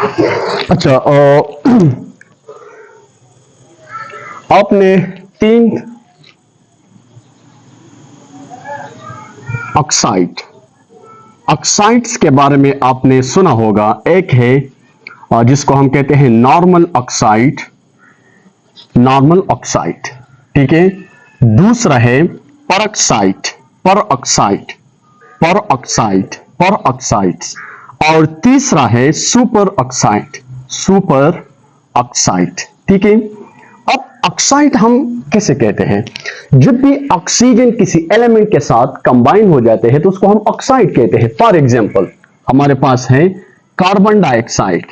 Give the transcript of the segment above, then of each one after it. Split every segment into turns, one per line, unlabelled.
अच्छा, आपने तीन ऑक्साइड ऑक्साइड्स के बारे में आपने सुना होगा। एक है जिसको हम कहते हैं नॉर्मल ऑक्साइड, ठीक है। दूसरा है परऑक्साइड, पर ऑक्साइड्स। और तीसरा है सुपर ऑक्साइड, ठीक है। अब ऑक्साइड हम कैसे कहते हैं? जब भी ऑक्सीजन किसी एलिमेंट के साथ कंबाइन हो जाते हैं तो उसको हम ऑक्साइड कहते हैं। फॉर एग्जांपल हमारे पास है कार्बन डाइऑक्साइड,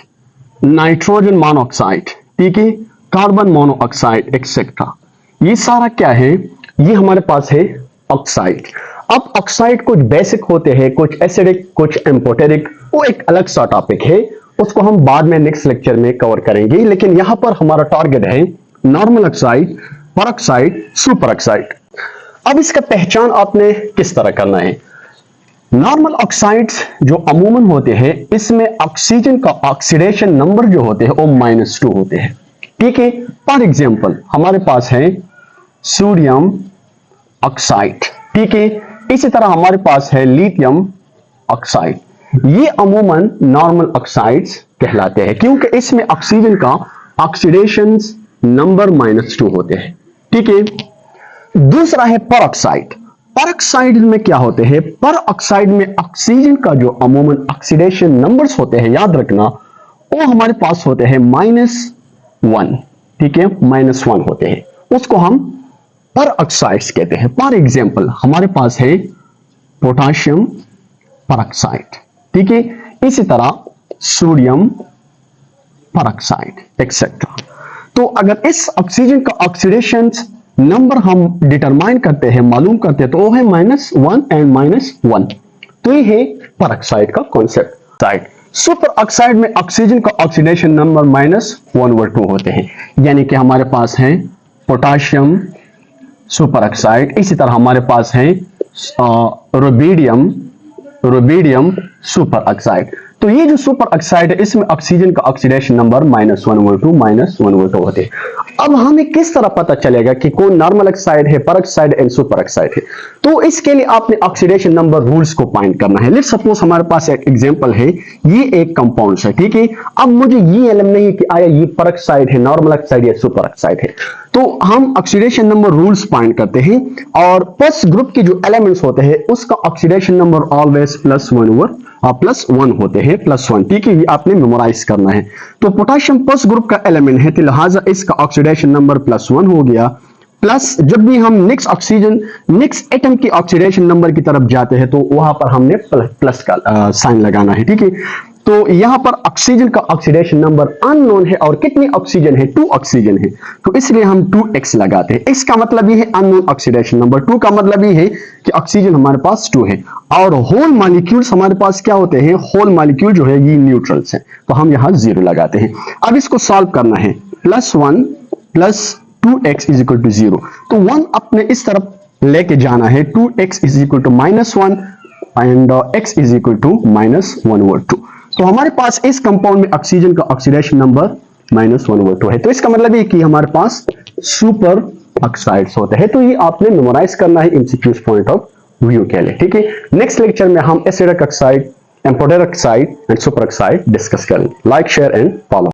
नाइट्रोजन मोनोऑक्साइड, ठीक है, कार्बन मोनोऑक्साइड एक्सेट्रा। ये सारा क्या है? ये हमारे पास है ऑक्साइड। अब ऑक्साइड कुछ बेसिक होते हैं, कुछ एसिडिक, कुछ एम्फोटेरिक, वो एक अलग सा टॉपिक है, उसको हम बाद में नेक्स्ट लेक्चर में कवर करेंगे। लेकिन यहां पर हमारा टारगेट है normal oxide, peroxide, super oxide. अब इसका पहचान आपने किस तरह करना है? नॉर्मल ऑक्साइड्स जो अमूमन होते हैं, इसमें ऑक्सीजन का ऑक्सीडेशन नंबर जो होते हैं वो -2 होते हैं, ठीक है। फॉर एग्जांपल हमारे पास है सोडियम ऑक्साइड, ठीक है। इसी तरह हमारे पास है लिथियम ऑक्साइड। ये अमूमन नॉर्मल ऑक्साइड्स कहलाते हैं क्योंकि इसमें ऑक्सीजन का ऑक्सीडेशन नंबर -2 होते हैं, ठीक है। दूसरा है परऑक्साइड। परऑक्साइड में क्या होते हैं? परऑक्साइड में ऑक्सीजन का जो अमूमन ऑक्सीडेशन नंबर्स होते हैं, याद रखना, वो हमारे पास होते हैं -1, ठीक है, -1 होते हैं। उसको हम परऑक्साइड्स कहते हैं। फॉर एग्जांपल हमारे पास है पोटाशियम परऑक्साइड, ठीक है। इसी तरह सोडियम परऑक्साइड एक्सेट्रा। तो अगर इस ऑक्सीजन का ऑक्सीडेशन नंबर हम डिटरमाइन करते हैं, मालूम करते हैं, तो वो है -1 एंड -1। तो ये है परऑक्साइड का कॉन्सेप्ट। सुपर ऑक्साइड में ऑक्सीजन का ऑक्सीडेशन नंबर -1/2 होते हैं, यानी कि हमारे पास है पोटाशियम सुपर ऑक्साइड। इसी तरह हमारे पास है रुबिडियम सुपर ऑक्साइड। तो ये जो सुपर ऑक्साइड है, इसमें ऑक्सीजन का ऑक्सीडेशन नंबर -1/2 होते हैं। अब हमें किस तरह पता चलेगा कि कौन नॉर्मल ऑक्साइड है, परऑक्साइड एंड सुपर ऑक्साइड है? तो इसके लिए आपने ऑक्सीडेशन नंबर रूल्स को फाइंड करना है। लेट्स सपोज हमारे पास एक एग्जांपल है, ये एक कंपाउंड है, ठीक है। अब मुझे ये इल्म नहीं है कि आया ये परऑक्साइड है, नॉर्मल ऑक्साइड या सुपर ऑक्साइड है। तो हम ऑक्सीडेशन नंबर रूल्स फाइंड करते हैं और फर्स्ट ग्रुप के जो एलिमेंट्स होते हैं उसका ऑक्सीडेशन नंबर ऑलवेज +1 होते हैं, +1, ठीक है। ये आपने मेमोराइज करना है। तो पोटेशियम फर्स्ट ग्रुप का एलिमेंट है, तो लिहाजा इसका ऑक्सीडेशन नंबर +1 हो गया। प्लस जब भी हम नेक्स्ट एटम की ऑक्सीडेशन नंबर की तरफ जाते हैं तो वहां पर हमने प्लस का साइन लगाना है, ठीक है। तो यहां पर ऑक्सीजन का ऑक्सीडेशन नंबर अननोन है और कितनी ऑक्सीजन है? 2 ऑक्सीजन है, तो इसलिए हम 2x लगाते हैं। इसका मतलब ये है अननोन ऑक्सीडेशन नंबर। 2 का मतलब ये है कि ऑक्सीजन हमारे पास 2 है। और होल मॉलिक्यूल्स हमारे पास क्या होते हैं? होल मॉलिक्यूल जो है ये न्यूट्रल्स है, तो हम यहां 0 लगाते हैं। अब इसको सॉल्व करना है। +1 + 2x = 0, तो 1 अपने इस तरफ लेके जाना है। 2x = -1 and x = -1/2। तो हमारे पास इस कंपाउंड में ऑक्सीजन का ऑक्सीडेशन नंबर -1/2 है। तो इसका मतलब ये कि हमारे पास सुपर ऑक्साइड्स होते हैं। तो ये आपने मेमोराइज करना है एमसीक्यूज पॉइंट ऑफ व्यू के लिए, ठीक है। नेक्स्ट लेक्चर में हम acidic oxide, amphoteric oxide and super oxide discuss करेंगे। Like, share and follow.